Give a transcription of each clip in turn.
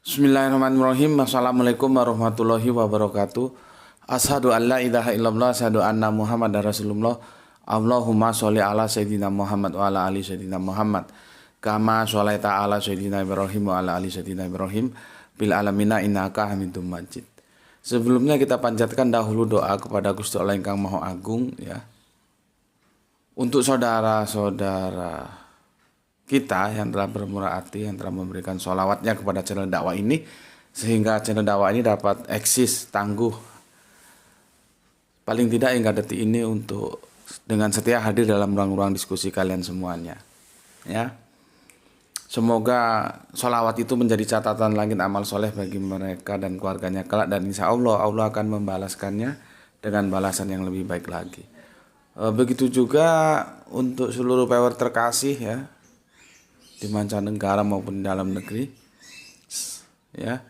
Bismillahirrahmanirrahim. Assalamualaikum warahmatullahi wabarakatuh. Asyhadu an la ilaha illallah, asyhadu anna Muhammadar Rasulullah. Allahumma sholli ala sayyidina Muhammad wa ala ali sayyidina Muhammad. Kama sholaita ala sayyidina Ibrahim wa ala ali sayyidina Ibrahim bil alamina innaka Hamidum Majid. Sebelumnya kita panjatkan dahulu doa kepada Gusti Allah Ingkang Maha Agung ya. Untuk saudara-saudara kita yang telah bermurah hati, yang telah memberikan sholawatnya kepada channel dakwah ini, sehingga channel dakwah ini dapat eksis tangguh paling tidak hingga detik ini untuk dengan setia hadir dalam ruang-ruang diskusi kalian semuanya ya. Semoga sholawat itu menjadi catatan langit amal soleh bagi mereka dan keluarganya kelak, dan insya Allah Allah akan membalaskannya dengan balasan yang lebih baik lagi. Begitu juga untuk seluruh viewer terkasih ya, di mancanegara maupun di dalam negeri ya,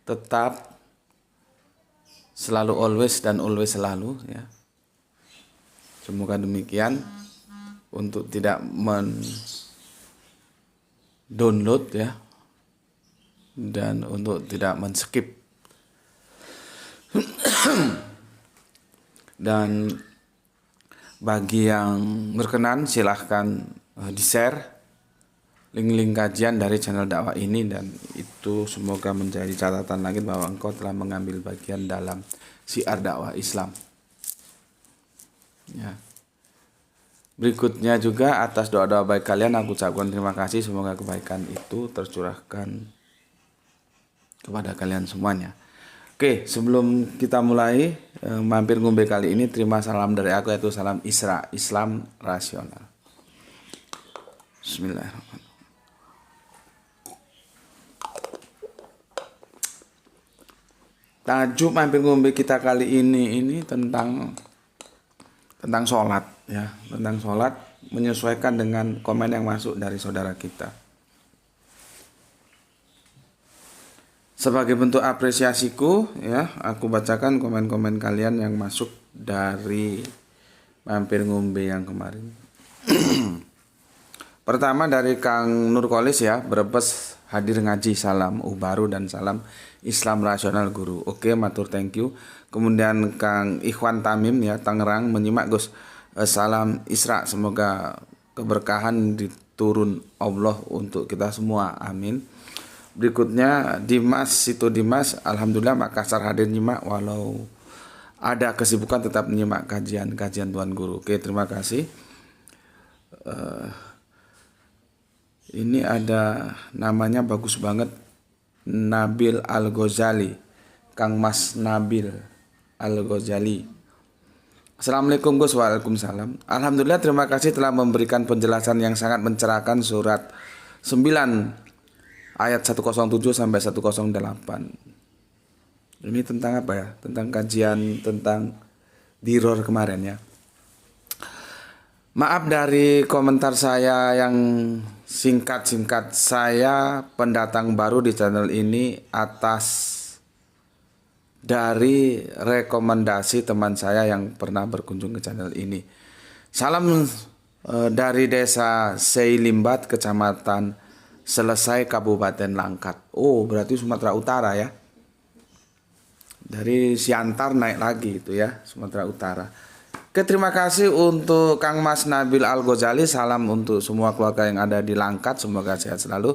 tetap selalu always dan always selalu ya. Semoga demikian, untuk tidak download ya, dan untuk tidak men-skip dan bagi yang berkenan silahkan di-share link-link kajian dari channel dakwah ini, dan itu semoga menjadi catatan langit bahwa engkau telah mengambil bagian dalam syiar dakwah Islam ya. Berikutnya juga atas doa-doa baik kalian aku ucapkan terima kasih, semoga kebaikan itu tercurahkan kepada kalian semuanya. Oke, sebelum kita mulai mampir ngombe kali ini, terima salam dari aku, yaitu salam Isra, Islam rasional. Bismillahirrahmanirrahim. Tajuk mampir ngombe kita kali ini tentang sholat ya, tentang sholat menyesuaikan dengan komen yang masuk dari saudara kita. Sebagai bentuk apresiasiku ya, aku bacakan komen-komen kalian yang masuk dari mampir ngombe yang kemarin. Pertama dari Kang Nurkolis ya, Brebes, hadir ngaji, salam baru dan salam Islam rasional guru. Oke, matur thank you. Kemudian Kang Ikhwan Tamim ya, Tangerang, menyimak Gus, salam Isra, semoga keberkahan diturun Allah untuk kita semua, amin. Berikutnya Dimas, Situ Dimas, alhamdulillah Makassar, hadir nyimak walau ada kesibukan tetap menyimak kajian Tuan Guru. Oke, terima kasih. Ini ada namanya bagus banget, Nabil Al-Ghazali, Kang Mas Nabil Al-Ghazali. Assalamualaikum Gus. Waalaikumsalam. Alhamdulillah, terima kasih telah memberikan penjelasan yang sangat mencerahkan surat 9 ayat 107 sampai 108. Ini tentang apa ya? Tentang kajian tentang diror kemarin ya. Maaf dari komentar saya yang singkat-singkat, saya pendatang baru di channel ini atas dari rekomendasi teman saya yang pernah berkunjung ke channel ini. Salam dari desa Seilimbat, kecamatan Selesai, Kabupaten Langkat. Oh, berarti Sumatera Utara ya. Dari Siantar naik lagi itu ya, Sumatera Utara. Oke, terima kasih untuk Kang Mas Nabil Al-Ghazali. Salam untuk semua keluarga yang ada di Langkat, semoga sehat selalu.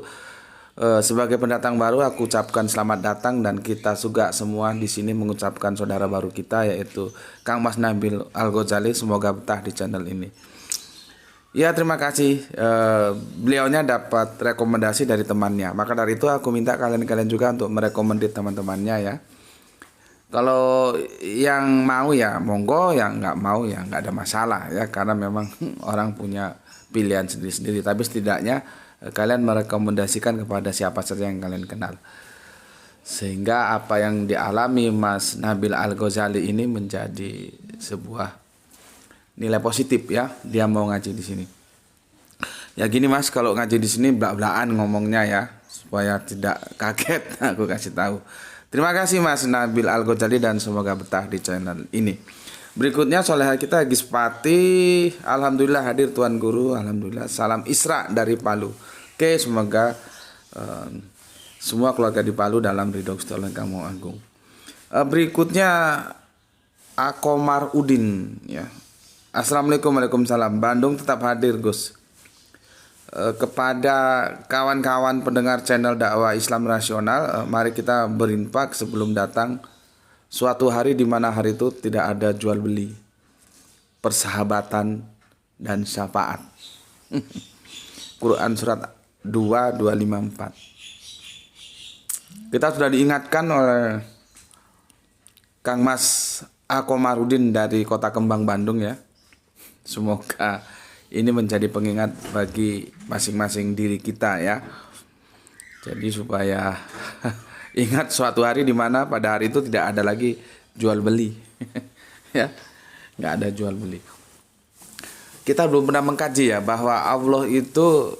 Sebagai pendatang baru aku ucapkan selamat datang, dan kita juga semua di sini mengucapkan saudara baru kita yaitu Kang Mas Nabil Al-Ghazali, semoga betah di channel ini. Ya, terima kasih. Beliaunya dapat rekomendasi dari temannya. Maka dari itu aku minta kalian juga untuk merekomendasi teman-temannya ya. Kalau yang mau ya monggo, yang nggak mau ya nggak ada masalah ya, karena memang orang punya pilihan sendiri-sendiri. Tapi setidaknya kalian merekomendasikan kepada siapa saja yang kalian kenal, sehingga apa yang dialami Mas Nabil Al-Ghazali ini menjadi sebuah nilai positif ya, dia mau ngaji di sini. Ya gini Mas, kalau ngaji di sini blak-blakan ngomongnya ya, supaya tidak kaget aku kasih tahu. Terima kasih Mas Nabil Al-Ghazali dan semoga betah di channel ini. Berikutnya soleha kita Gispati, alhamdulillah hadir Tuan Guru, alhamdulillah. Salam Isra dari Palu. Oke, semoga semua keluarga di Palu dalam ridho Gusti Allah Kang Maha Agung. Berikutnya Akomar Udin ya. Assalamualaikum, waalaikumsalam. Bandung tetap hadir Gus. Kepada kawan-kawan pendengar channel dakwah Islam Rasional, mari kita berinfak sebelum datang suatu hari di mana hari itu tidak ada jual beli, persahabatan dan syafaat. Quran surat 2:254. Kita sudah diingatkan oleh Kang Mas Akomarudin dari Kota Kembang Bandung ya. Semoga ini menjadi pengingat bagi masing-masing diri kita ya. Jadi supaya ingat suatu hari di mana pada hari itu tidak ada lagi jual beli. Ya, nggak ada jual beli. Kita belum pernah mengkaji ya bahwa Allah itu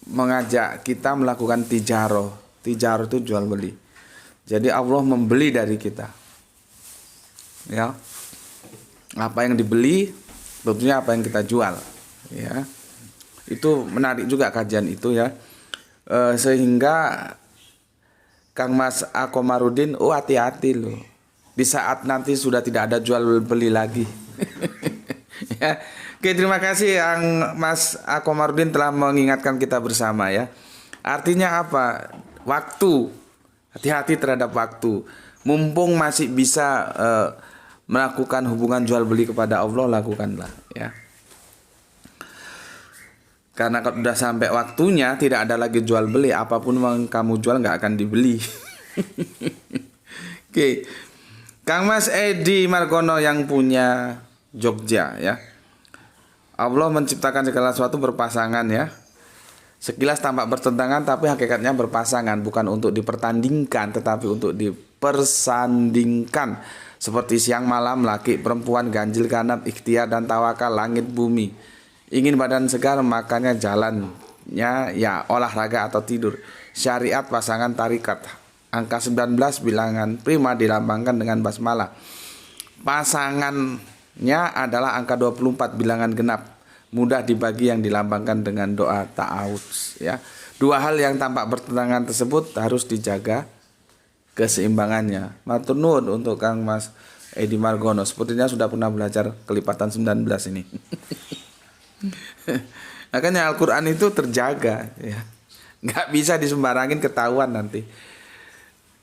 mengajak kita melakukan tijaroh. Tijaroh itu jual beli. Jadi Allah membeli dari kita. Ya. Apa yang dibeli tentunya apa yang kita jual. Ya. Itu menarik juga kajian itu ya. Sehingga Kang Mas Akomarudin, hati-hati loh. Di saat nanti sudah tidak ada jual beli lagi. Ya. Oke, terima kasih Kang Mas Akomarudin telah mengingatkan kita bersama ya. Artinya apa? Waktu. Hati-hati terhadap waktu. Mumpung masih bisa melakukan hubungan jual beli kepada Allah, lakukanlah ya. Karena kalau sudah sampai waktunya tidak ada lagi jual beli, apapun yang kamu jual nggak akan dibeli. Oke. Kang Mas Edi Margono yang punya Jogja ya. Allah menciptakan segala sesuatu berpasangan ya. Sekilas tampak bertentangan tapi hakikatnya berpasangan, bukan untuk dipertandingkan tetapi untuk dipersandingkan. Seperti siang malam, laki perempuan, ganjil genap, ikhtiar dan tawakal, langit bumi. Ingin badan segar makanya jalannya ya olahraga atau tidur. Syariat pasangan tarikat. Angka 19 bilangan prima dilambangkan dengan basmalah. Pasangannya adalah angka 24 bilangan genap. Mudah dibagi yang dilambangkan dengan doa ta'awudz ya. Dua hal yang tampak bertentangan tersebut harus dijaga keseimbangannya. Matur nuwun untuk Kang Mas Edi Margono. Sepertinya sudah pernah belajar kelipatan 19 ini. Makanya Al-Quran itu terjaga ya. Nggak bisa disembarangin, ketahuan nanti.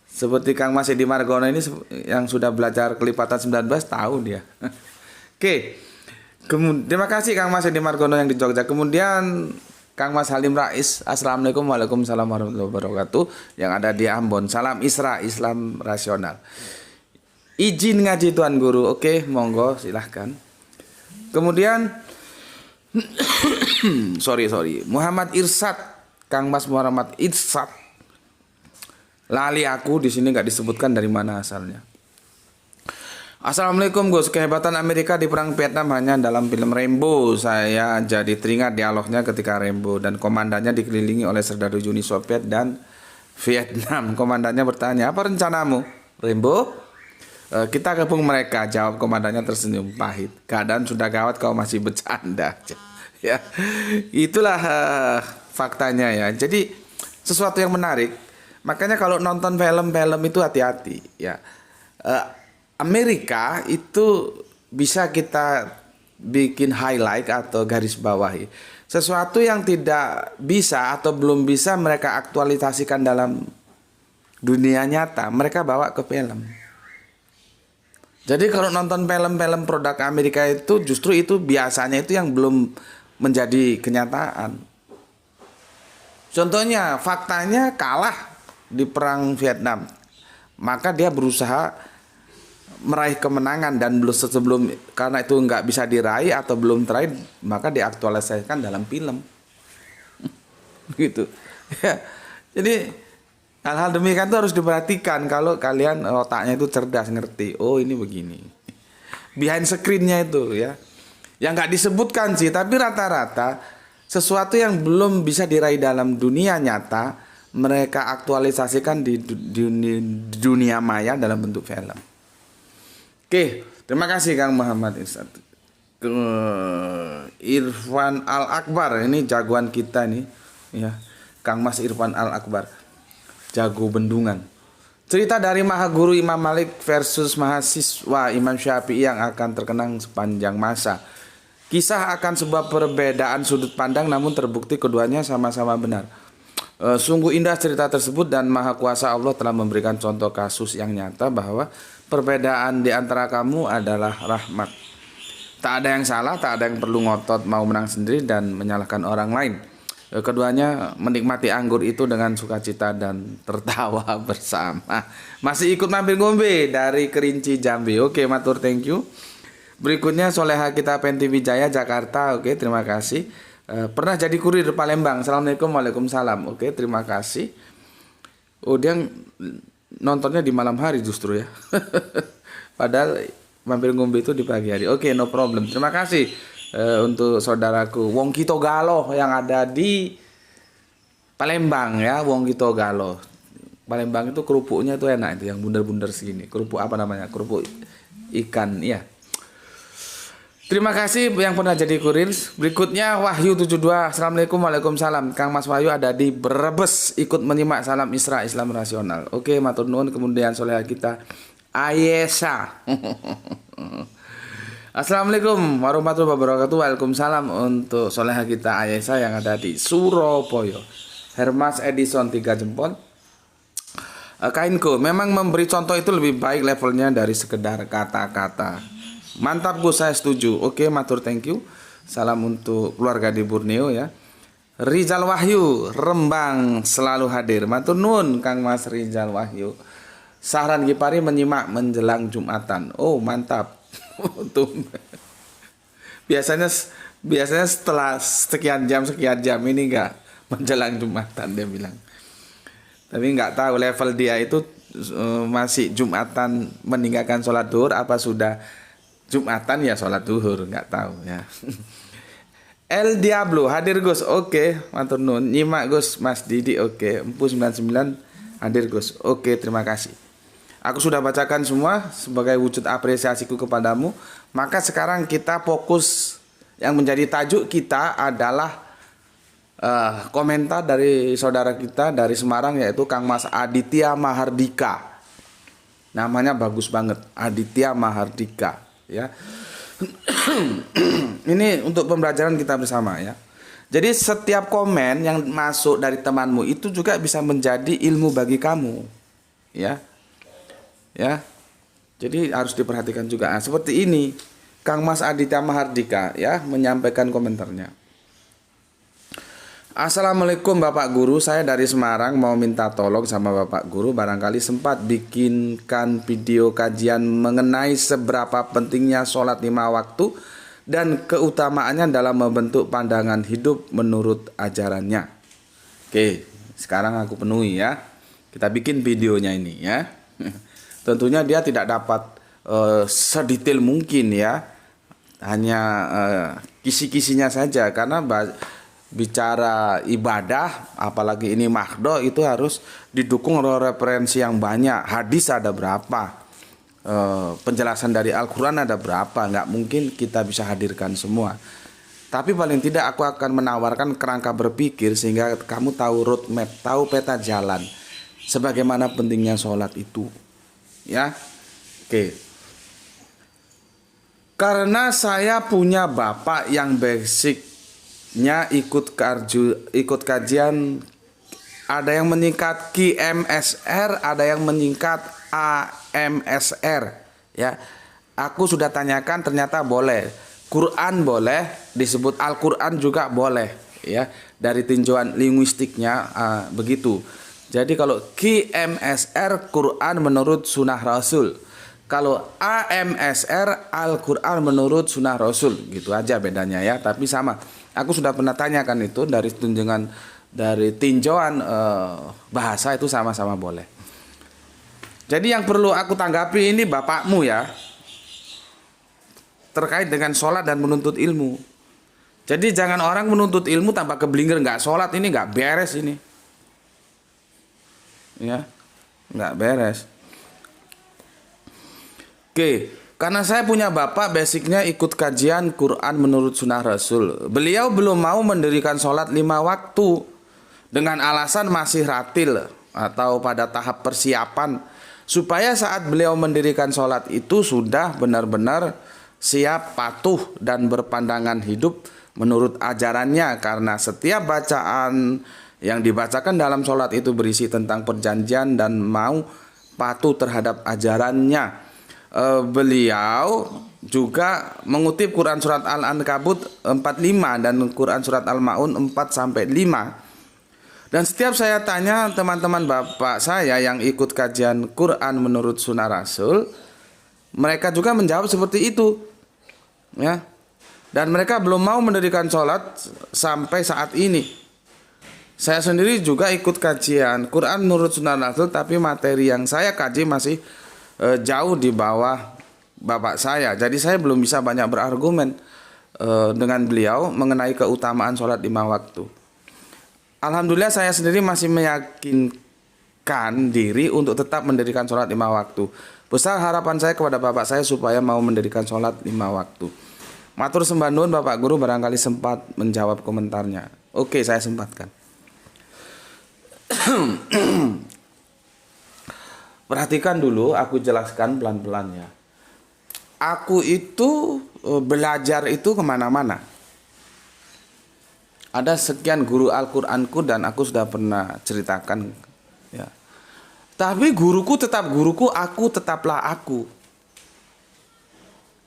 Seperti Kang Mas Edi Margono ini yang sudah belajar kelipatan 19 tahu dia. Oke. Terima kasih Kang Mas Edi Margono yang di Jogja. Kemudian Kang Mas Halim Rais. Assalamualaikum, waalaikumsalam warahmatullahi wabarakatuh. Yang ada di Ambon. Salam Isra, Islam Rasional. Izin ngaji Tuan Guru. Oke, monggo silahkan. Kemudian sorry Muhammad Irsad. Kang Mas Muhammad Irsad. Lali aku di sini nggak disebutkan dari mana asalnya. Assalamualaikum Gus, kehebatan Amerika di perang Vietnam hanya dalam film Rambo. Saya jadi teringat dialognya ketika Rambo dan komandannya dikelilingi oleh serdadu Uni Soviet dan Vietnam. Komandannya bertanya, apa rencanamu Rambo? Kita gabung mereka, jawab komandannya tersenyum pahit. Keadaan sudah gawat kau masih bercanda. Ya, itulah faktanya ya. Jadi sesuatu yang menarik. Makanya kalau nonton film-film itu hati-hati ya. Amerika itu bisa kita bikin highlight atau garis bawahi. Sesuatu yang tidak bisa atau belum bisa mereka aktualisasikan dalam dunia nyata, mereka bawa ke film. Jadi kalau nonton film-film produk Amerika itu justru itu biasanya itu yang belum menjadi kenyataan. Contohnya, faktanya kalah di perang Vietnam. Maka dia berusaha meraih kemenangan dan sebelum karena itu nggak bisa diraih atau belum teraih maka diaktualisasikan dalam film gitu ya. Jadi hal-hal demikian itu harus diperhatikan kalau kalian otaknya itu cerdas, ngerti oh ini begini behind screen-nya itu ya yang nggak disebutkan sih, tapi rata-rata sesuatu yang belum bisa diraih dalam dunia nyata mereka aktualisasikan di dunia maya dalam bentuk film. Oke, terima kasih Kang Muhammad Irsad. Irfan Al Akbar, ini jagoan kita nih, ya, Kang Mas Irfan Al Akbar. jago bendungan. Cerita dari Maha Guru Imam Malik versus mahasiswa Imam Syafi'i yang akan terkenang sepanjang masa. Kisah akan sebuah perbedaan sudut pandang namun terbukti keduanya sama-sama benar. Sungguh indah cerita tersebut dan Maha Kuasa Allah telah memberikan contoh kasus yang nyata bahwa perbedaan di antara kamu adalah rahmat. Tak ada yang salah, tak ada yang perlu ngotot mau menang sendiri dan menyalahkan orang lain. Keduanya menikmati anggur itu dengan sukacita dan tertawa bersama. Masih ikut mampir ngombe dari Kerinci Jambi. Oke, matur thank you. Berikutnya Soleha kita Penti Wijaya Jakarta. Oke, terima kasih. Pernah jadi kurir Palembang. Assalamualaikum, waalaikumsalam. Oke, terima kasih. Oh, dia nontonnya di malam hari justru ya. Padahal mampir ngombe itu di pagi hari. Oke, no problem. Terima kasih untuk saudaraku Wong Kito Galoh yang ada di Palembang ya. Wong Kito Galoh. Palembang itu kerupuknya itu enak itu yang bundar-bundar segini. Kerupuk apa namanya? Kerupuk ikan ya. Terima kasih yang pernah jadi kurir. Berikutnya Wahyu 72. Assalamualaikum, waalaikumsalam. Kang Mas Wahyu ada di Brebes ikut menyimak salam Isra Islam Rasional. Oke, matur nuwun. Kemudian soleha kita Ayesa. Assalamualaikum warahmatullahi wabarakatuh. Waalaikumsalam untuk soleha kita Ayesa yang ada di Surabaya. Hermas Edison 3 jempol. Kainko memang memberi contoh itu lebih baik levelnya dari sekedar kata-kata. Mantap Gus, saya setuju. Oke, matur thank you. Salam untuk keluarga di Borneo ya. Rizal Wahyu Rembang selalu hadir. Matur nuwun Kang Mas Rizal Wahyu. Sahran Gipari menyimak menjelang Jumatan. Oh, mantap. biasanya setelah sekian jam ini enggak menjelang Jumatan dia bilang. Tapi enggak tahu level dia itu masih Jumatan meninggalkan sholat duhur apa sudah Jumatan ya sholat duhur, enggak tahu ya. El Diablo hadir Gus. Oke, matur nuwun. Nyimak Gus Mas Didi. Oke, Empu 99 hadir Gus. Oke, terima kasih. Aku sudah bacakan semua sebagai wujud apresiasiku kepadamu. Maka sekarang kita fokus yang menjadi tajuk kita adalah komentar dari saudara kita dari Semarang yaitu Kang Mas Aditya Mahardika. Namanya bagus banget, Aditya Mahardika ya. Ini untuk pembelajaran kita bersama ya. Jadi setiap komen yang masuk dari temanmu itu juga bisa menjadi ilmu bagi kamu ya. Ya, jadi harus diperhatikan juga. Nah, seperti ini, Kang Mas Aditya Mahardika ya menyampaikan komentarnya. Assalamualaikum Bapak Guru, saya dari Semarang mau minta tolong sama Bapak Guru. Barangkali sempat bikinkan video kajian mengenai seberapa pentingnya sholat 5 waktu dan keutamaannya dalam membentuk pandangan hidup menurut ajarannya. Oke, sekarang aku penuhi ya. Kita bikin videonya ini ya. Tentunya dia tidak dapat sedetail mungkin ya, hanya kisi-kisinya saja karena bicara ibadah apalagi ini mahdoh itu harus didukung oleh referensi yang banyak. Hadis ada berapa, penjelasan dari Al-Quran ada berapa, nggak mungkin kita bisa hadirkan semua. Tapi paling tidak aku akan menawarkan kerangka berpikir sehingga kamu tahu roadmap, tahu peta jalan sebagaimana pentingnya sholat itu. Ya, oke. Karena saya punya bapak yang basicnya ikut kajian, ada yang meningkat QMSR, ada yang meningkat AMSR. Ya, aku sudah tanyakan ternyata boleh. Quran boleh, disebut Al-Quran juga boleh. Ya, dari tinjauan linguistiknya begitu. Jadi kalau QMSR Quran menurut Sunnah Rasul, kalau AMSR Al-Quran menurut Sunnah Rasul, gitu aja bedanya ya. Tapi sama, aku sudah pernah tanyakan itu dari tinjauan bahasa itu sama-sama boleh. Jadi yang perlu aku tanggapi ini bapakmu ya, terkait dengan sholat dan menuntut ilmu. Jadi jangan orang menuntut ilmu tanpa keblinger nggak sholat, ini nggak beres ini. Ya, nggak beres. Oke, karena saya punya bapak basicnya ikut kajian Quran menurut Sunnah Rasul. Beliau belum mau mendirikan sholat 5 waktu dengan alasan masih ratil. atau pada tahap persiapan supaya saat beliau mendirikan sholat itu sudah benar-benar siap, patuh dan berpandangan hidup menurut ajarannya, karena setiap bacaan yang dibacakan dalam sholat itu berisi tentang perjanjian dan mau patuh terhadap ajarannya. Beliau juga mengutip Quran surat Al-Ankabut 45 dan Quran surat Al-Maun 4-5. Dan setiap saya tanya teman-teman bapak saya yang ikut kajian Quran menurut Sunnah Rasul, mereka juga menjawab seperti itu, ya. Dan mereka belum mau mendirikan sholat sampai saat ini. Saya sendiri juga ikut kajian Quran menurut Sunnah Rasul, tapi materi yang saya kaji masih jauh di bawah bapak saya. Jadi saya belum bisa banyak berargumen dengan beliau mengenai keutamaan sholat 5 waktu. Alhamdulillah saya sendiri masih meyakinkan diri untuk tetap mendirikan sholat 5 waktu. Besar harapan saya kepada bapak saya supaya mau mendirikan sholat 5 waktu. Matur sembah nuwun Bapak Guru, barangkali sempat menjawab komentarnya. Oke, saya sempatkan. Perhatikan dulu, aku jelaskan pelan-pelan ya. Aku itu belajar itu kemana-mana. Ada sekian guru Al-Quranku dan aku sudah pernah ceritakan ya. Tapi guruku tetap guruku, aku tetaplah aku.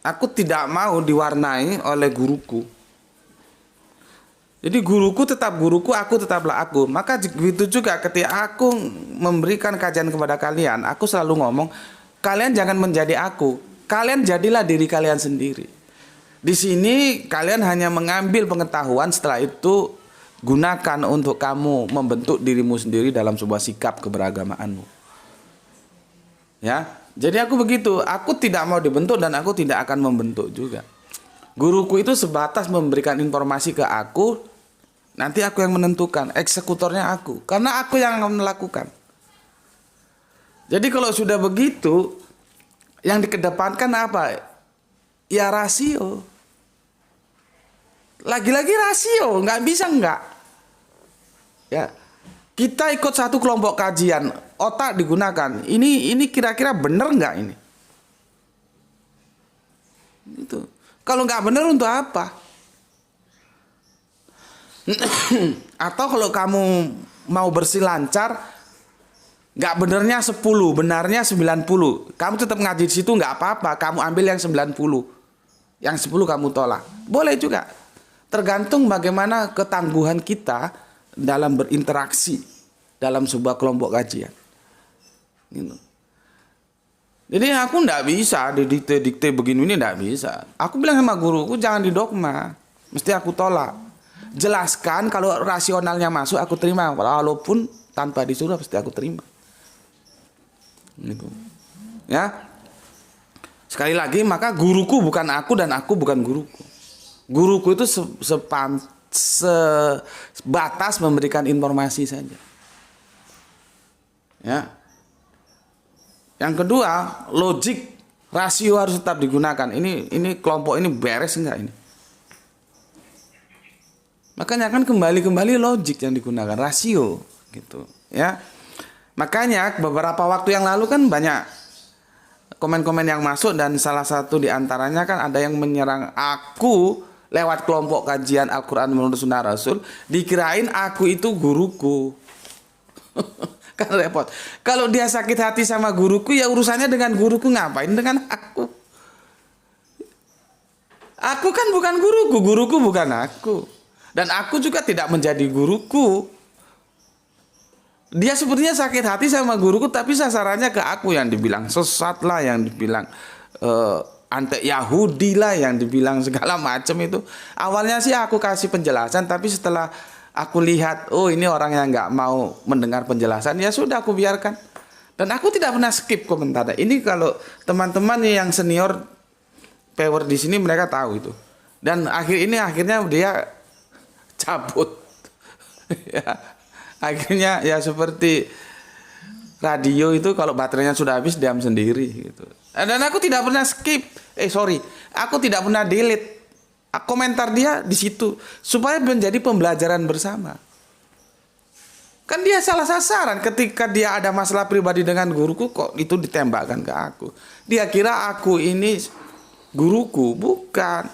Aku tidak mau diwarnai oleh guruku. Jadi guruku tetap guruku, aku tetaplah aku. Maka begitu juga ketika aku memberikan kajian kepada kalian, aku selalu ngomong, kalian jangan menjadi aku. Kalian jadilah diri kalian sendiri. Di sini kalian hanya mengambil pengetahuan, setelah itu gunakan untuk kamu membentuk dirimu sendiri dalam sebuah sikap keberagamaanmu. Ya, jadi aku begitu. Aku tidak mau dibentuk dan aku tidak akan membentuk juga. Guruku itu sebatas memberikan informasi ke aku, nanti aku yang menentukan, eksekutornya aku, karena aku yang akan melakukan. Jadi kalau sudah begitu, yang dikedepankan apa? Ya rasio. Lagi-lagi rasio, nggak bisa nggak. Ya, kita ikut satu kelompok kajian, otak digunakan. Ini kira-kira benar nggak ini? Itu. Kalau nggak benar untuk apa? Atau kalau kamu mau bersilancar, nggak benernya 10, benarnya 90. Kamu tetap ngaji di situ nggak apa-apa. Kamu ambil yang 90, yang 10 kamu tolak. Boleh juga. Tergantung bagaimana ketangguhan kita dalam berinteraksi dalam sebuah kelompok kajian. Gitu. Jadi aku nggak bisa didikte begini ini, nggak bisa. Aku bilang sama guruku jangan didogma, mesti aku tolak. Jelaskan kalau rasionalnya masuk aku terima, walaupun tanpa disuruh pasti aku terima. Gitu. Ya. Sekali lagi, maka guruku bukan aku dan aku bukan guruku. Guruku itu sebatas memberikan informasi saja. Ya. Yang kedua, logik, rasio harus tetap digunakan. Ini kelompok ini beres enggak ini? Makanya kan kembali logik yang digunakan, rasio gitu, ya. Makanya beberapa waktu yang lalu kan banyak komen-komen yang masuk dan salah satu diantaranya kan ada yang menyerang aku lewat kelompok kajian Al-Quran menurut Sunnah Rasul, dikirain aku itu guruku. Kan repot. Kalau dia sakit hati sama guruku, ya urusannya dengan guruku, ngapain dengan aku? Aku kan bukan guruku bukan aku. Dan aku juga tidak menjadi guruku. Dia sepertinya sakit hati sama guruku, tapi sasarannya ke aku, yang dibilang sesat lah, yang dibilang antek Yahudi lah, yang dibilang segala macam itu. Awalnya sih aku kasih penjelasan, tapi setelah aku lihat, oh ini orang yang nggak mau mendengar penjelasan, ya sudah aku biarkan. Dan aku tidak pernah skip komentarnya. Ini kalau teman-teman yang senior power di sini mereka tahu itu. Dan akhirnya dia cabut. Ya. Akhirnya ya seperti radio itu kalau baterainya sudah habis diam sendiri gitu. Dan aku tidak pernah skip. Aku tidak pernah delete komentar dia di situ supaya menjadi pembelajaran bersama. Kan dia salah sasaran ketika dia ada masalah pribadi dengan guruku, kok itu ditembakkan ke aku. Dia kira aku ini guruku, bukan.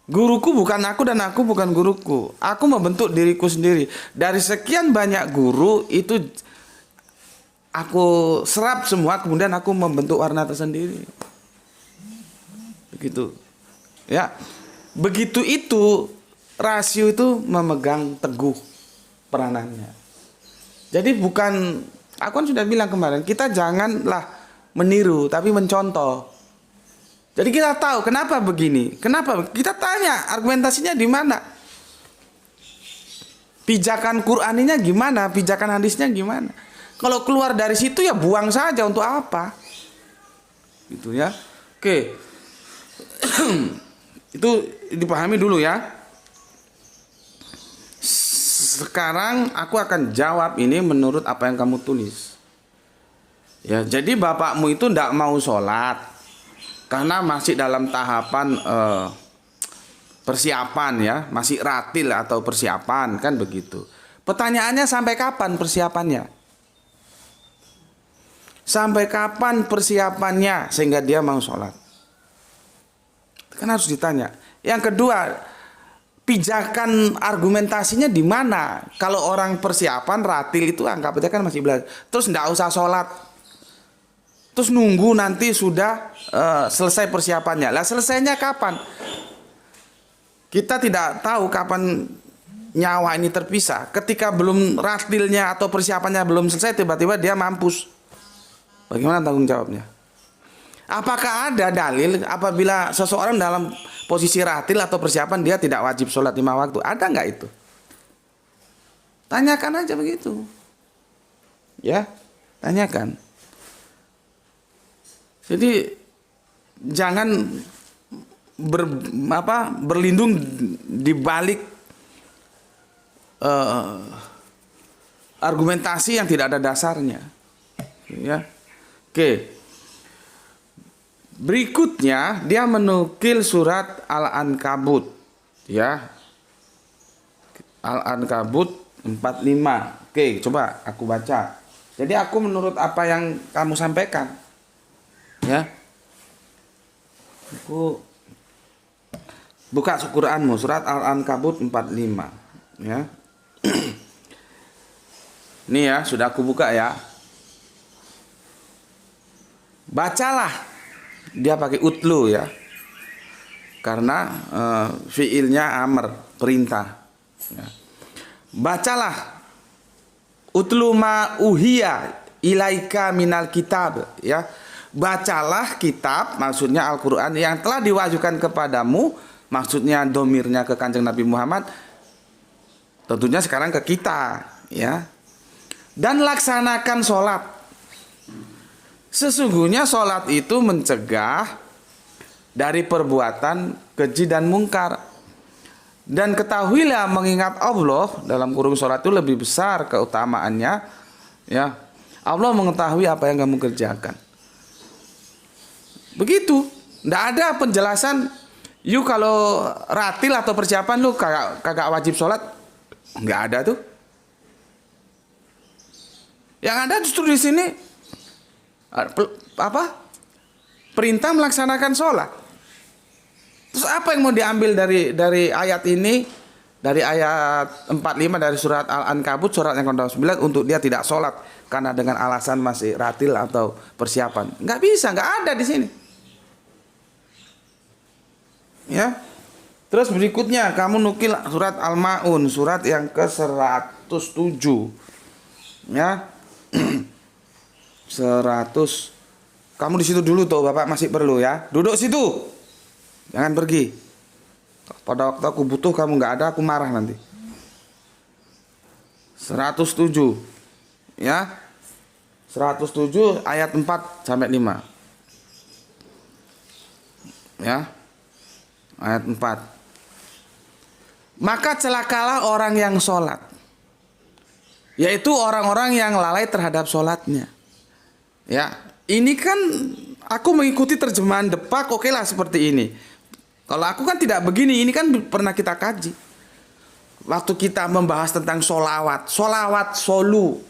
Guruku bukan aku dan aku bukan guruku. Aku membentuk diriku sendiri. Dari sekian banyak guru itu aku serap semua, kemudian aku membentuk warna tersendiri. Begitu. Ya. Begitu itu rasio itu memegang teguh peranannya. Jadi bukan, aku kan sudah bilang kemarin, kita janganlah meniru tapi mencontoh. Jadi kita tahu kenapa begini, kenapa kita tanya argumentasinya di mana, pijakan Qur'aninya gimana, pijakan hadisnya gimana. Kalau keluar dari situ ya buang saja, untuk apa? Gitu ya. Oke. Itu dipahami dulu ya. Sekarang aku akan jawab ini menurut apa yang kamu tulis. Ya, jadi bapakmu itu tidak mau sholat karena masih dalam tahapan persiapan ya, masih ratil atau persiapan, kan begitu. Pertanyaannya, sampai kapan persiapannya? Sampai kapan persiapannya sehingga dia mau sholat? Kan harus ditanya. Yang kedua, pijakan argumentasinya di mana? Kalau orang persiapan ratil itu anggap aja kan masih belajar. Terus tidak usah sholat. Terus nunggu nanti sudah selesai persiapannya. Lah selesainya kapan? Kita tidak tahu kapan nyawa ini terpisah. Ketika belum ratilnya atau persiapannya belum selesai, tiba-tiba dia mampus. Bagaimana tanggung jawabnya? Apakah ada dalil apabila seseorang dalam posisi ratil atau persiapan dia tidak wajib sholat 5 waktu? Ada nggak itu? Tanyakan aja begitu. Ya, tanyakan. Jadi jangan berlindung di balik argumentasi yang tidak ada dasarnya. Ya. Oke. Berikutnya dia menukil surat Al-Ankabut, ya. Al-Ankabut 45. Oke, coba aku baca. Jadi aku menurut apa yang kamu sampaikan, ya. Aku buka Quranmu, surat Al-Ankabut 45, ya. Ini ya, sudah aku buka ya. Bacalah. Dia pakai utlu ya, karena fiilnya amr, perintah ya. Bacalah utlu ma uhiya ilaika minal kitab ya. Bacalah kitab, maksudnya Al-Quran yang telah diwahyukan kepadamu, maksudnya domirnya ke Kanjeng Nabi Muhammad, tentunya sekarang ke kita ya. Dan laksanakan sholat. Sesungguhnya sholat itu mencegah dari perbuatan keji dan mungkar. Dan ketahuilah, mengingat Allah dalam kurung sholat itu lebih besar keutamaannya. Ya, Allah mengetahui apa yang kamu kerjakan. Begitu. Tidak ada penjelasan, you kalau ratil atau persiapan lu kagak wajib sholat. Nggak ada tuh. Yang ada justru di sini perintah melaksanakan sholat. Terus apa yang mau diambil dari ayat ini, dari ayat 45 dari surat Al-Ankabut, surat yang ke-9, untuk dia tidak sholat karena dengan alasan masih ratil atau persiapan? Nggak bisa, nggak ada di sini. Ya. Terus berikutnya kamu nukil surat Al-Maun, surat yang ke-107. Ya. 100. Kamu di situ dulu tuh, Bapak masih perlu ya. Duduk situ. Jangan pergi. Pada waktu aku butuh kamu nggak ada, aku marah nanti. 107. Ya. 107 ayat 4 sampai 5. Ya. Ayat 4. Maka celakalah orang yang sholat, yaitu orang-orang yang lalai terhadap sholatnya. Ya, ini kan aku mengikuti terjemahan Depak, oke lah seperti ini. Kalau aku kan tidak begini, ini kan pernah kita kaji. waktu kita membahas tentang solawat solu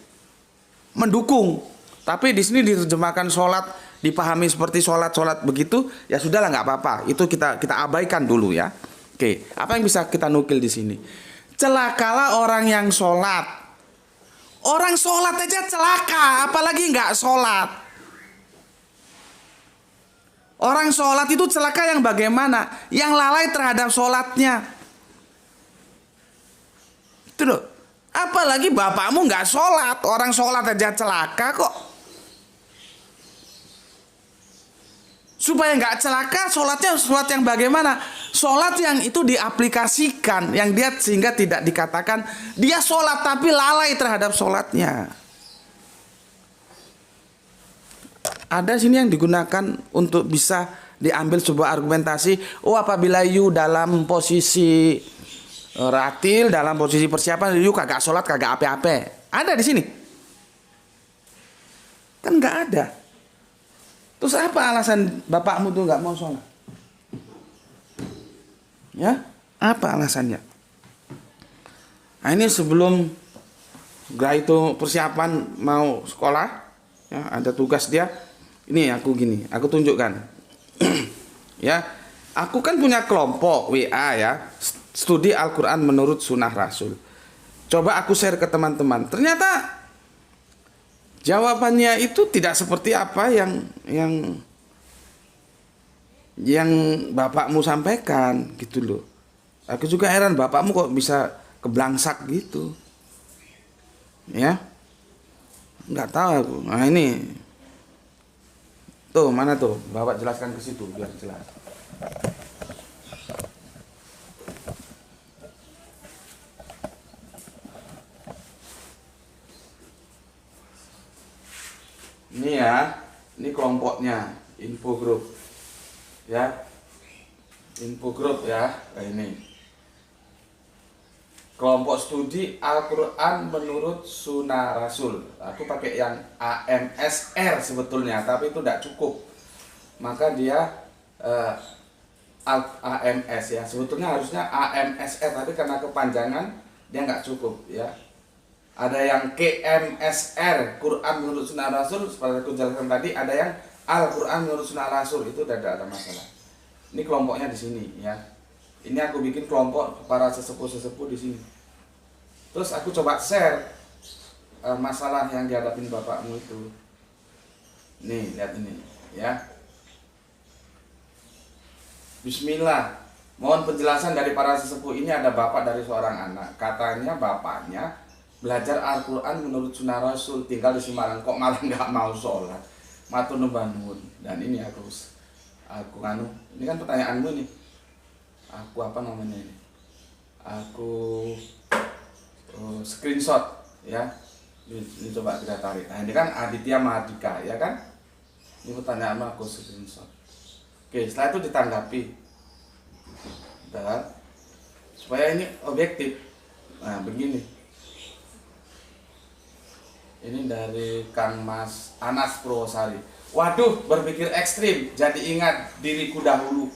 mendukung, tapi di sini diterjemahkan sholat dipahami seperti sholat begitu, ya sudahlah nggak apa-apa, itu kita abaikan dulu ya. Oke, apa yang bisa kita nukil di sini? Celakalah orang yang sholat. Orang sholat aja celaka, apalagi nggak sholat. Orang sholat itu celaka yang bagaimana? Yang lalai terhadap sholatnya. Itu loh. Apalagi bapakmu nggak sholat, orang sholat aja celaka kok. Supaya nggak celaka, sholatnya sholat yang bagaimana? Sholat yang itu diaplikasikan, yang dia sehingga tidak dikatakan dia sholat tapi lalai terhadap sholatnya. Ada sini yang digunakan untuk bisa diambil sebuah argumentasi. Oh, apabila you dalam posisi ratil, dalam posisi persiapan, you kagak sholat, kagak ape-ape. Ada di sini? Kan nggak ada. Terus apa alasan bapakmu tuh nggak mau sholat? Ya, apa alasannya? Nah, ini sebelum itu persiapan mau sekolah, ya, ada tugas dia. Ini aku tunjukkan. Ya, aku kan punya kelompok WA ya, studi Al-Quran menurut Sunnah Rasul. Coba aku share ke teman-teman. Ternyata jawabannya itu tidak seperti apa yang bapakmu sampaikan gitu loh. Aku juga heran, bapakmu kok bisa keblangsak gitu. Ya, nggak tahu aku. Nah ini, tuh mana tuh, bapak jelaskan ke situ biar jelas. Ini ya, ini kelompoknya, info group, ya, info group ya, ini kelompok studi Al-Quran menurut Sunnah Rasul. Aku pakai yang AMSR sebetulnya, tapi itu tidak cukup, maka dia AMS ya, sebetulnya harusnya AMSR, tapi karena kepanjangan dia nggak cukup ya. Ada yang KMSR, Quran menurut Sunnah Rasul, seperti aku jelaskan tadi. Ada yang Al-Quran menurut Sunnah Rasul, itu tidak ada masalah. Ini kelompoknya di sini ya. Ini aku bikin kelompok para sesepuh-sesepuh di sini. Terus aku coba share masalah yang dihadapin bapakmu itu. Nih, lihat ini ya. Bismillah. Mohon penjelasan dari para sesepuh. Ini ada bapak dari seorang anak. Katanya bapaknya belajar Al-Quran menurut Sunnah Rasul, tinggal di Semarang, kok malah nggak mau sholat. Matur nuwun. Dan ini aku ini kan pertanyaanmu nih. Aku apa namanya ini? Aku screenshot ya. Ini coba kita tarik. Nah ini kan Aditya Mahardika ya kan? Ini pertanyaanmu aku screenshot. Oke, setelah itu ditanggapi. Dan supaya ini objektif. Nah begini. Ini dari Kang Mas Anas Purwosari. Waduh, berpikir ekstrim, jadi ingat diriku dahulu.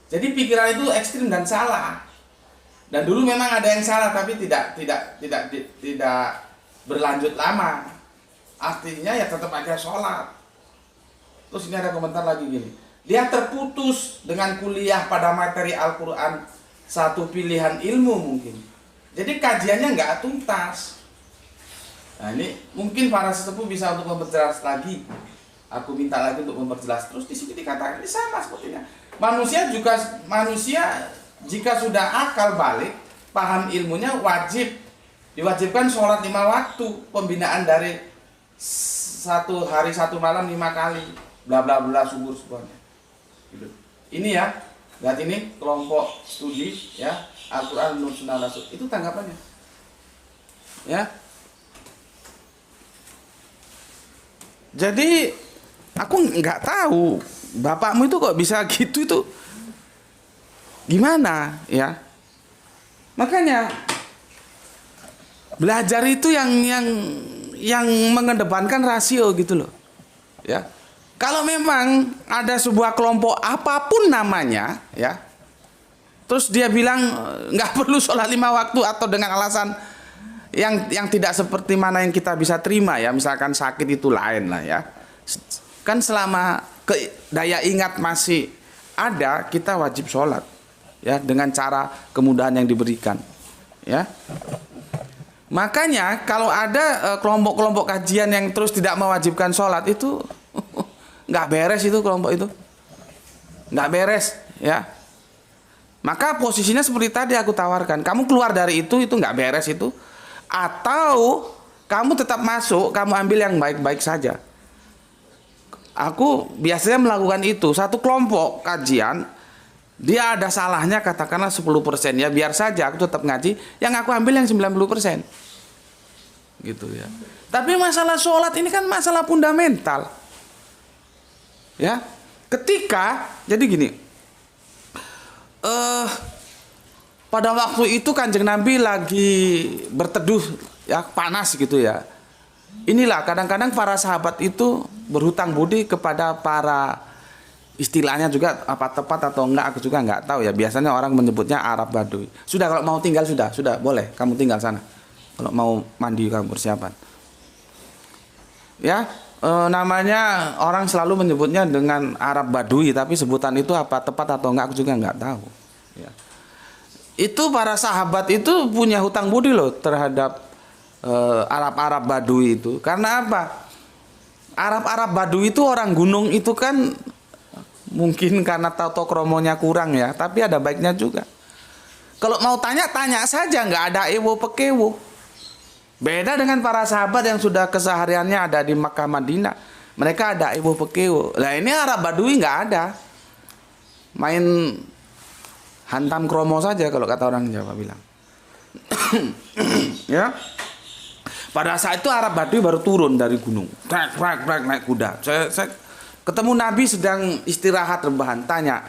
Jadi pikiran itu ekstrim dan salah. Dan dulu memang ada yang salah, tapi tidak berlanjut lama. Artinya ya tetap aja sholat. Terus ini ada komentar lagi gini. Dia terputus dengan kuliah pada materi Al-Quran, satu pilihan ilmu mungkin. Jadi kajiannya nggak tuntas. Nah ini mungkin para sesepuh bisa untuk memperjelas lagi. Aku minta lagi untuk memperjelas. Terus di sini dikatakan ini sama sepertinya. Manusia jika sudah akal balik, paham ilmunya, diwajibkan sholat 5 waktu, pembinaan dari 1 hari 1 malam 5 kali, bla bla bla subur semuanya. Gitu. Ini ya, lihat ini kelompok studi ya Al-Quran menurut Sunnah Rasul. Itu tanggapannya. Ya. Jadi aku nggak tahu bapakmu itu kok bisa gitu itu gimana ya. Makanya belajar itu yang mengedepankan rasio gitu loh. Ya. Kalau memang ada sebuah kelompok apapun namanya ya, Terus dia bilang nggak perlu sholat 5 waktu, atau dengan alasan yang tidak seperti mana yang kita bisa terima ya, misalkan sakit itu lain lah ya. Kan selama daya ingat masih ada, kita wajib sholat ya, dengan cara kemudahan yang diberikan ya. Makanya kalau ada kelompok-kelompok kajian yang terus tidak mewajibkan sholat, itu nggak beres, itu kelompok itu nggak beres ya. Maka posisinya seperti tadi aku tawarkan, kamu keluar dari itu nggak beres itu, atau kamu tetap masuk, kamu ambil yang baik-baik saja. Aku biasanya melakukan itu. Satu kelompok kajian, dia ada salahnya katakanlah 10%, ya biar saja, aku tetap ngaji, yang aku ambil yang 90%. Gitu ya. Tapi masalah sholat ini kan masalah fundamental. Ya. Ketika, jadi gini, pada waktu itu Kanjeng Nabi lagi berteduh ya, panas gitu ya. Inilah kadang-kadang para sahabat itu berhutang budi kepada para, istilahnya juga apa tepat atau enggak aku juga enggak tahu ya. Biasanya orang menyebutnya Arab Badui. Sudah, kalau mau tinggal sudah boleh kamu tinggal sana. Kalau mau mandi kamu persiapan. Ya, namanya orang selalu menyebutnya dengan Arab Badui, tapi sebutan itu apa tepat atau enggak aku juga enggak tahu. Ya. Itu para sahabat itu punya hutang budi loh terhadap Arab-Arab Badui itu. Karena apa? Arab-Arab Badui itu orang gunung itu kan mungkin karena tata kromonya kurang ya, tapi ada baiknya juga. Kalau mau tanya saja, nggak ada ewo pekewo. Beda dengan para sahabat yang sudah kesehariannya ada di Makkah Madinah. Mereka ada ewo pekewo. Nah ini Arab Badui nggak ada. Main hantam kromo saja kalau kata orang Jawa bilang. Ya. Pada saat itu Arab Badui baru turun dari gunung. Naik kuda. Saya ketemu Nabi sedang istirahat rebahan. Tanya,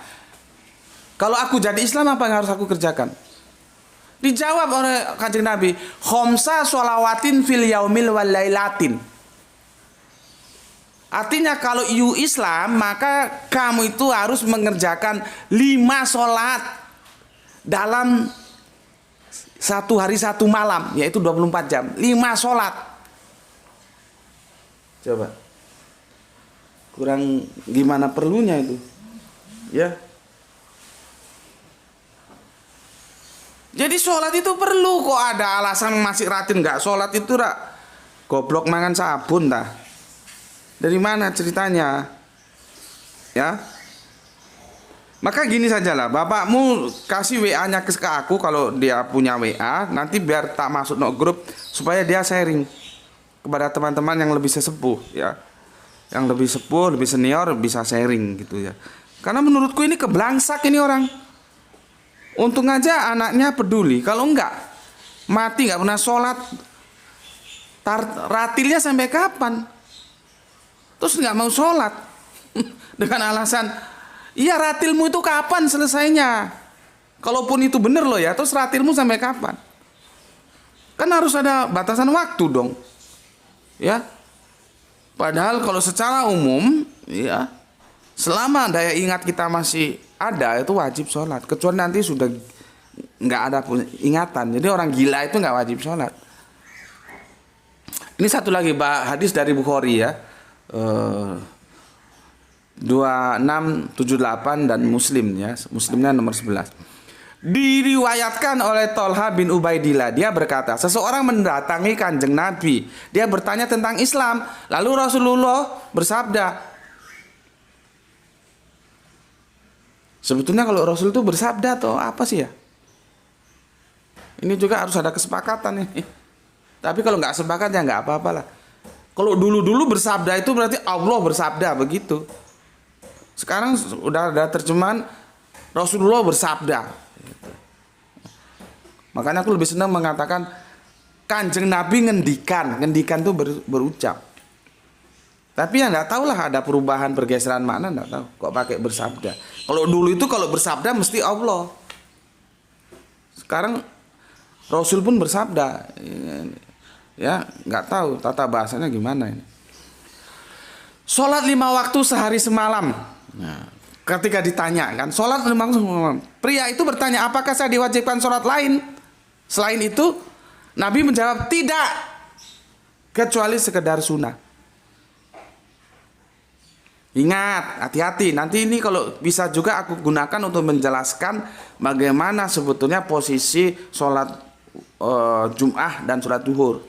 kalau aku jadi Islam apa yang harus aku kerjakan? Dijawab oleh Kanjeng Nabi, khomsa sholawatin fil yaumil wal lailatin. Artinya kalau you Islam, maka kamu itu harus mengerjakan 5 sholat dalam 1 hari 1 malam, yaitu 24 jam. 5 sholat. Coba. Kurang gimana perlunya itu. Ya. Jadi sholat itu perlu, kok ada alasan masih rajin nggak sholat itu rak. Goblok mangan sabun dah. Dari mana ceritanya? Ya. Maka gini sajalah, bapakmu kasih WA-nya ke aku kalau dia punya WA, nanti biar tak masuk no grup supaya dia sharing kepada teman-teman yang lebih sesepuh ya. Yang lebih sepuh, lebih senior bisa sharing gitu ya. Karena menurutku ini keblangsak ini orang. Untung aja anaknya peduli. Kalau enggak, mati nggak pernah sholat, ratilnya sampai kapan? Terus nggak mau sholat dengan alasan, iya ratilmu itu kapan selesainya? Kalaupun itu bener loh ya, terus ratilmu sampai kapan? Kan harus ada batasan waktu dong, ya. Padahal kalau secara umum, ya, selama daya ingat kita masih ada itu wajib sholat. Kecuali nanti sudah nggak ada ingatan. Jadi orang gila itu nggak wajib sholat. Ini satu lagi hadis dari Bukhari ya, 2678 dan Muslim ya. Muslimnya nomor 11. Diriwayatkan oleh Tolha bin Ubaidillah, dia berkata, seseorang mendatangi Kanjeng Nabi, dia bertanya tentang Islam, lalu Rasulullah bersabda. Sebetulnya kalau Rasul itu bersabda atau apa sih ya? Ini juga harus ada kesepakatan nih. Tapi kalau nggak sepakat ya nggak apa-apalah. Kalau dulu bersabda itu berarti Allah bersabda begitu. Sekarang udah ada terjemahan Rasulullah bersabda. Makanya aku lebih senang mengatakan Kanjeng Nabi ngendikan itu berucap. Tapi ya nggak tahu lah ada perubahan pergeseran makna, nggak tahu. Kok pakai bersabda? Kalau dulu itu kalau bersabda mesti Allah. Sekarang Rasul pun bersabda. Ya nggak tahu tata bahasanya gimana ini. Sholat 5 waktu sehari semalam. Nah, Ketika ditanya kan, sholat lima waktu, pria itu bertanya, apakah saya diwajibkan sholat lain selain itu? Nabi menjawab, tidak, kecuali sekedar sunnah. Ingat, hati-hati. Nanti ini kalau bisa juga aku gunakan untuk menjelaskan bagaimana sebetulnya posisi sholat Jum'ah dan sholat duhur.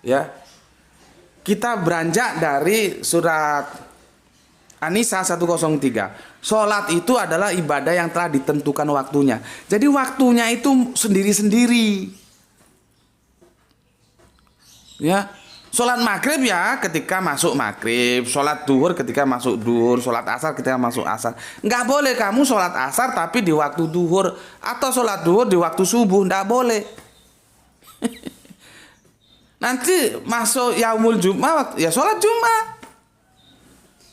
Ya, kita beranjak dari surat An-Nisa 103. Sholat itu adalah ibadah yang telah ditentukan waktunya. Jadi waktunya itu sendiri-sendiri. Ya, sholat maghrib ya ketika masuk maghrib, sholat duhur ketika masuk duhur, sholat asar ketika masuk asar. Nggak boleh kamu sholat asar tapi di waktu duhur, atau sholat duhur di waktu subuh, nggak boleh. Nanti masuk yaumul Jum'ah ya sholat Jum'ah.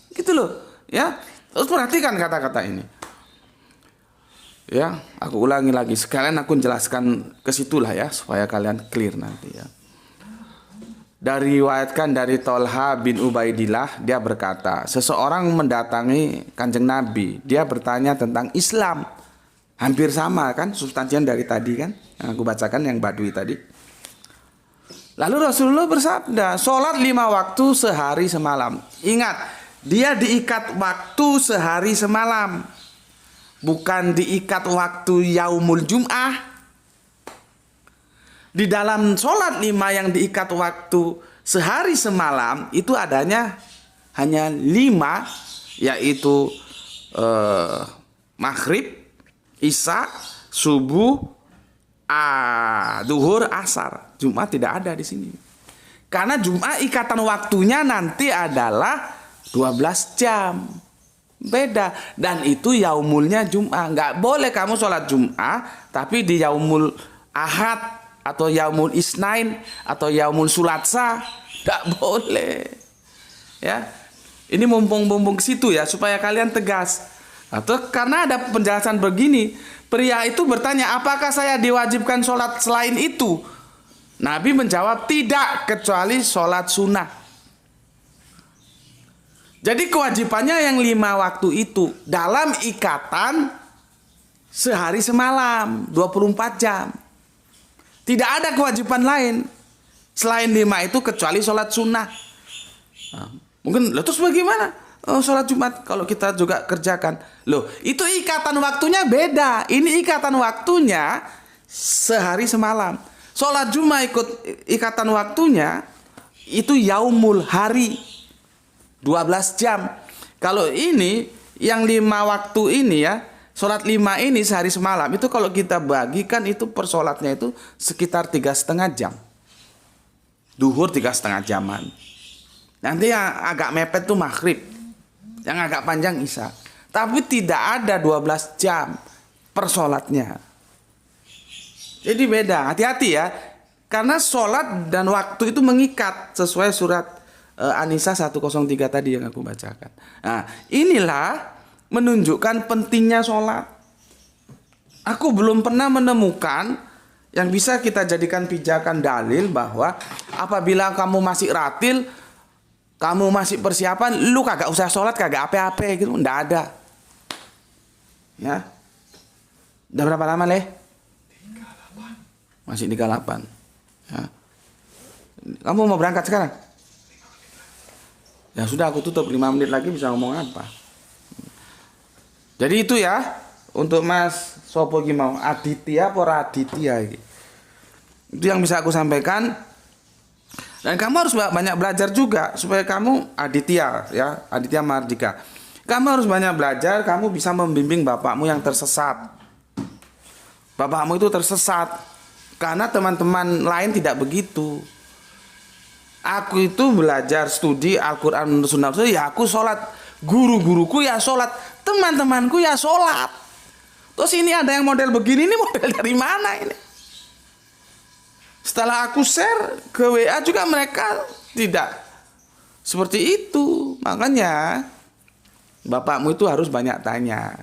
Gitu loh, ya. Terus perhatikan kata-kata ini. Ya, aku ulangi lagi. Sekalian aku jelaskan ke situlah ya, supaya kalian clear nanti ya. Diriwayatkan dari Tolha bin Ubaidillah, dia berkata, seseorang mendatangi Kanjeng Nabi. Dia bertanya tentang Islam. Hampir sama kan substansian dari tadi kan, yang aku bacakan yang Badui tadi. Lalu Rasulullah bersabda, sholat 5 waktu sehari semalam. Ingat, dia diikat waktu sehari semalam, bukan diikat waktu yaumul Jum'ah. Di dalam sholat 5 yang diikat waktu sehari semalam itu adanya hanya 5, yaitu maghrib, isya, subuh, duhur, asar. Jum'ah tidak ada di sini. Karena Jum'ah ikatan waktunya nanti adalah 12 jam. Beda. Dan itu yaumulnya Jum'ah. Nggak boleh kamu sholat Jum'ah tapi di yaumul Ahad atau yaumul Isnain atau yaumul Sulatsa. Nggak boleh. Ya. Ini mumpung-mumpung ke situ ya supaya kalian tegas. Atau karena ada penjelasan begini, pria itu bertanya, apakah saya diwajibkan sholat selain itu? Nabi menjawab, tidak, kecuali sholat sunnah. Jadi kewajibannya yang 5 waktu itu dalam ikatan sehari semalam 24 jam. Tidak ada kewajiban lain selain 5 itu kecuali sholat sunnah. Nah, mungkin terus bagaimana? Sholat Jumat kalau kita juga kerjakan. Loh, itu ikatan waktunya beda. Ini ikatan waktunya sehari semalam. Sholat Jumat ikut ikatan waktunya itu yaumul hari 12 jam. Kalau ini yang 5 waktu ini ya, sholat 5 ini sehari semalam itu kalau kita bagikan itu per sholatnya itu sekitar 3,5 jam. Duhur 3,5 jaman. Nanti yang agak mepet tuh maghrib, yang agak panjang isya. Tapi tidak ada 12 jam per sholatnya. Jadi beda, hati-hati ya. Karena sholat dan waktu itu mengikat sesuai surat An-Nisa 103 tadi yang aku bacakan. Nah, inilah menunjukkan pentingnya sholat. Aku belum pernah menemukan yang bisa kita jadikan pijakan dalil bahwa apabila kamu masih ratil, kamu masih persiapan, lu kagak usah sholat, kagak apa-apa gitu. Nggak ada. Ya. Udah berapa lama, Leh? 38. Masih 38. Ya. Kamu mau berangkat sekarang? Ya sudah, aku tutup 5 menit lagi bisa ngomong apa. Jadi itu ya untuk Mas Sopo Gimau Aditya pora Aditya ini. Itu yang bisa aku sampaikan. Dan kamu harus banyak belajar juga supaya kamu Aditya ya, Aditya Mardika. Kamu harus banyak belajar, kamu bisa membimbing bapakmu yang tersesat. Bapakmu itu tersesat karena teman-teman lain tidak begitu. Aku itu belajar studi Al-Quran menurut Sunnah, ya aku sholat. Guru-guruku ya sholat, teman-temanku ya sholat. Terus ini ada yang model begini, ini model dari mana ini? Setelah aku share ke WA juga mereka tidak seperti itu. Makanya bapakmu itu harus banyak tanya.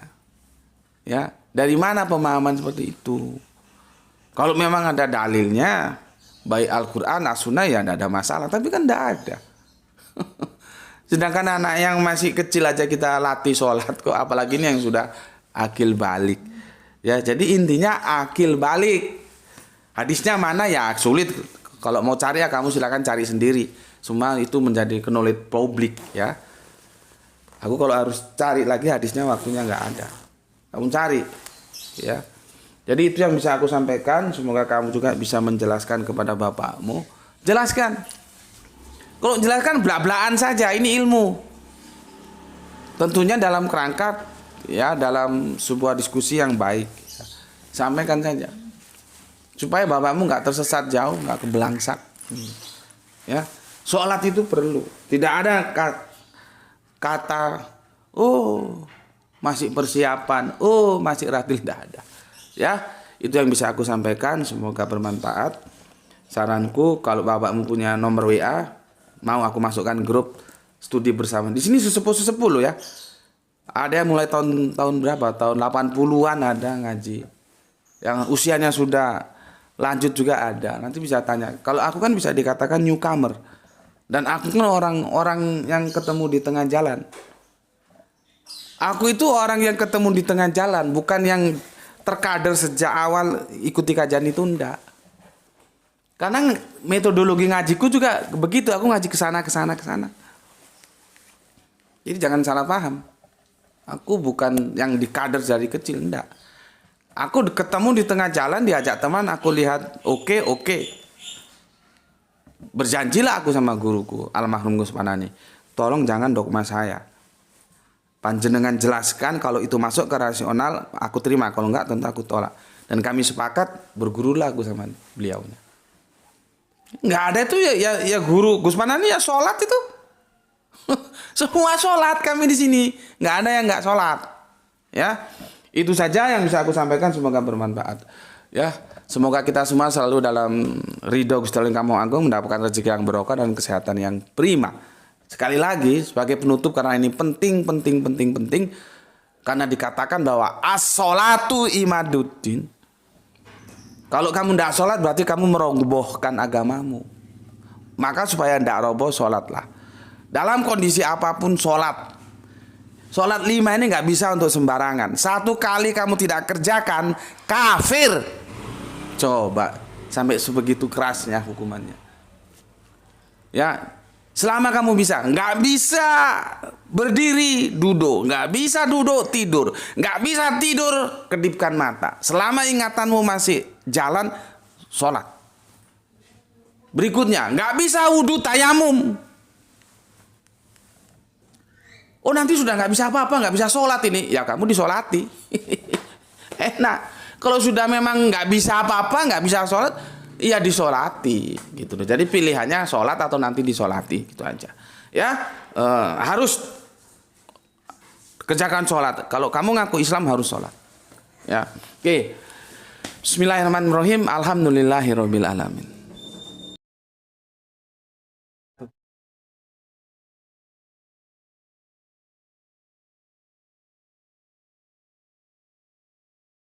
Ya, dari mana pemahaman seperti itu? Kalau memang ada dalilnya, baik Al-Quran, As-Sunnah ya tidak ada masalah. Tapi kan tidak ada. Sedangkan anak yang masih kecil aja kita latih sholat kok, apalagi ini yang sudah akil balik. Ya, jadi intinya akil balik. Hadisnya mana ya sulit. Kalau mau cari ya kamu silakan cari sendiri. Semua itu menjadi knowledge publik ya. Aku kalau harus cari lagi hadisnya waktunya nggak ada. Kamu cari ya. Jadi itu yang bisa aku sampaikan. Semoga kamu juga bisa menjelaskan kepada bapakmu. Jelaskan. Kalau jelaskan belak-belakan saja, ini ilmu. Tentunya dalam kerangka ya, dalam sebuah diskusi yang baik. Sampaikan saja. Supaya bapakmu nggak tersesat jauh, nggak kebelangsat. Ya, sholat itu perlu. Tidak ada kata, oh masih persiapan, oh masih ratil, tidak ada. Ya, itu yang bisa aku sampaikan. Semoga bermanfaat. Saranku kalau bapakmu punya nomor WA, mau aku masukkan grup studi bersama. Di sini sesepuh-sesepuh loh ya. Ada yang mulai tahun berapa? Tahun 80-an ada ngaji. Yang usianya sudah lanjut juga ada. Nanti bisa tanya. Kalau aku kan bisa dikatakan newcomer. Dan aku kan orang yang ketemu di tengah jalan. Aku itu orang yang ketemu di tengah jalan, bukan yang terkader sejak awal ikuti kajian itu, enggak. Karena metodologi ngajiku juga begitu, aku ngaji ke sana. Jadi jangan salah paham. Aku bukan yang dikader dari kecil, enggak. Aku ketemu di tengah jalan, diajak teman, aku lihat oke. Berjanjilah aku sama guruku, almarhum Gus Panani. Tolong jangan dogma saya. Panjenengan jelaskan kalau itu masuk ke rasional, aku terima. Kalau enggak, tentu aku tolak. Dan kami sepakat bergurulah aku sama beliaunya. Nggak ada itu ya guru Gus Panani ya sholat itu. Semua sholat kami di sini. Nggak ada yang nggak sholat. Ya, itu saja yang bisa aku sampaikan. Semoga bermanfaat. Ya, semoga kita semua selalu dalam ridho Gusti Allah Kamu Agung, mendapatkan rezeki yang barokah dan kesehatan yang prima. Sekali lagi sebagai penutup, karena ini penting. Karena dikatakan bahwa as-sholatu imaduddin. Kalau kamu tidak sholat berarti kamu merobohkan agamamu. Maka supaya tidak roboh, sholatlah. Dalam kondisi apapun sholat. Sholat 5 ini nggak bisa untuk sembarangan. 1 kali kamu tidak kerjakan, kafir. Coba sampai sebegitu kerasnya hukumannya. Ya, selama kamu bisa, nggak bisa berdiri duduk, nggak bisa duduk tidur, nggak bisa tidur kedipkan mata. Selama ingatanmu masih jalan, sholat. Berikutnya, nggak bisa wudhu tayamum. Oh nanti sudah nggak bisa apa-apa, nggak bisa sholat ini, ya kamu disolati. Enak. Kalau sudah memang nggak bisa apa-apa, nggak bisa sholat, iya disolati, gitu. Jadi pilihannya sholat atau nanti disolati, gitu aja. Ya, harus kerjakan sholat. Kalau kamu ngaku Islam harus sholat. Ya, oke. Bismillahirrahmanirrahim. Alhamdulillahirabbil alamin.